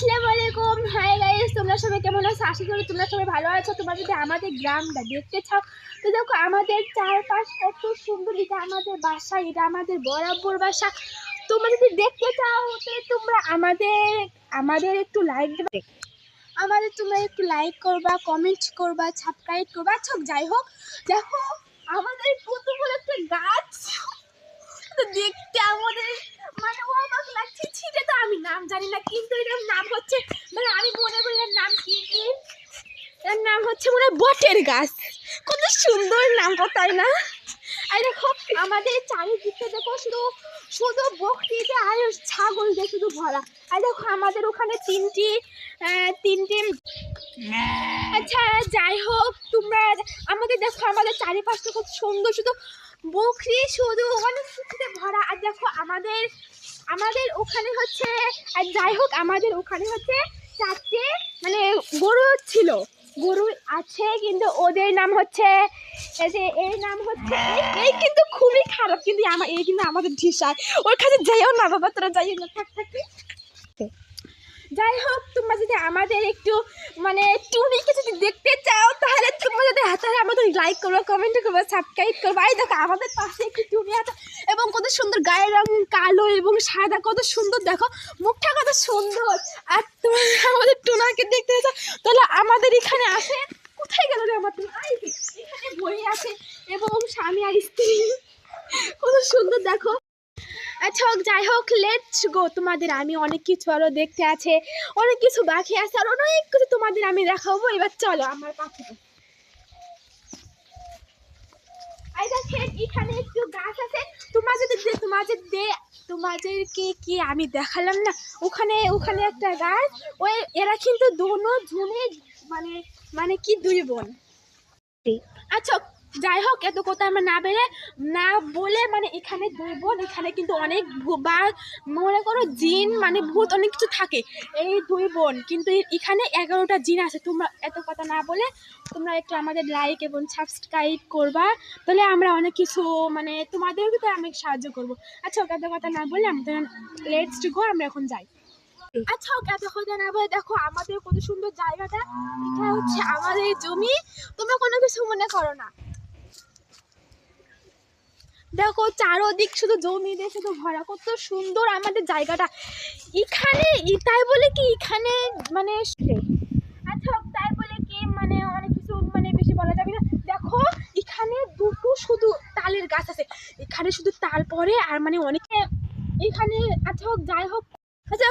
আসসালামু আলাইকুম। Hi guys, তোমরা সবাই কেমন আছো? আশা করি তোমরা সবাই ভালো আছো। তোমরা যদি আমাদের গ্রামটা দেখতে চাও তো দেখো, আমাদের চারপাশ কত সুন্দর। এটা আমাদের বাসা, এটা আমাদের বরাবর বাসা। তোমরা যদি দেখতে চাও তো তোমরা আমাদের একটু লাইক দেবে, তোমরা একটু লাইক করবা, কমেন্ট করবা, সাবস্ক্রাইব করবা। আচ্ছা যাই হোক, দেখো আমাদের কত বড় একটা গাছ, তো দেখতে আমাদের মানে অবাক লাগছে। সেটা তো আমি নাম জানি না, কিন্তু এটার নাম হচ্ছে, মানে আমি মনে করি এর নাম কি, এর নাম হচ্ছে মনে হয় বটের গাছ। কত সুন্দর নামটা, তাই না? আর দেখো আমাদের চারিদিকে দেখো শুধু শুধু বকরিতে আর ছাগল দিয়ে শুধু ভরা। আর দেখো আমাদের ওখানে তিনটি আচ্ছা যাই হোক, তোমরা আমাদের দেখো আমাদের চারিপাশটা খুব সুন্দর, শুধু বকরি, শুধু অনেক কিছুতে ভরা। আর দেখো আমাদের ওখানে হচ্ছে, আর যাই হোক আমাদের ওখানে হচ্ছে চারটে মানে গরু ছিল, গরু আছে, কিন্তু ওদের নাম হচ্ছে এর নাম হচ্ছে এই কিন্তু খুবই খারাপ, কিন্তু এই কিন্তু আমাদের ঢিসায়। ওর কাছে যাইও না বাবা, তোরা যাইও না, থাকি। যাই হোক, তোমরা যদি আমাদের একটু মানে টুনিকে যদি দেখতে চাও তাহলে তোমরা যদি হাতারে আমাদের লাইক করবে, কমেন্ট করবে, সাবস্ক্রাইব করবে। এই দেখো আমাদের পাশে একটু টুনি আছে, এবং কত সুন্দর, গায়ের রং কালো এবং সাদা, কত সুন্দর, দেখো মুখটা কত সুন্দর। আর তুমি আমাদের টুনাকে দেখতে চাও তাহলে আমাদের এখানে আসে। কোথায় গেল রে আমার টুনা? এখানে বই আছে, এবং স্বামী আর স্ত্রী, কত সুন্দর দেখো। আচ্ছা যাই হোক, লেটস গো। তোমাদের আমি অনেক কিছু আরো দেখতে আছে, অনেক কিছু বাকি আছে, আর অনেক কিছু তোমাদের আমি দেখাবো। এবার চলো আমার কাছে। এই দেখেন এখানে একটু গাছ আছে, তোমাদেরকে কি আমি দেখালাম না? ওখানে একটা গাছ, ওই এরা কিন্তু দোনো জনে মানে মানে কি দুই বোন। আচ্ছা যাই হোক, এত কথা আমরা না বলে, মানে এখানে দুই বোন, এখানে কিন্তু অনেক বা মনে করো জিন মানে ভূত অনেক কিছু থাকে। এই দুই বোন কিন্তু এখানে 11টা জিন আছে। তোমরা এত কথা না বলে তোমরা একটু আমাদের লাইক এবং সাবস্ক্রাইব করবা, তাহলে আমরা অনেক কিছু মানে তোমাদেরকে তো আমি সাহায্য করবো। আচ্ছা এত কথা না বলে আমাদের লেটস গো, আমরা এখন যাই। আচ্ছা এত কথা না বলে দেখো আমাদের কত সুন্দর জায়গাটা। এটা হচ্ছে আমাদের জমি, তোমরা কোনো কিছু মনে করো না। দেখো চারোদিক শুধু জমি দিয়ে শুধু ভরা, কত সুন্দর আমাদের জায়গাটা। এখানে তাই বলে কি এখানে মানে আচ্ছা তাই বলে কি মানে অনেক কিছু মানে বেশি বলা যাবে না। দেখো এখানে দুটো শুধু তালের গাছ আছে, এখানে শুধু তাল পরে, আর মানে অনেকে এখানে। আচ্ছা যাই হোক, আচ্ছা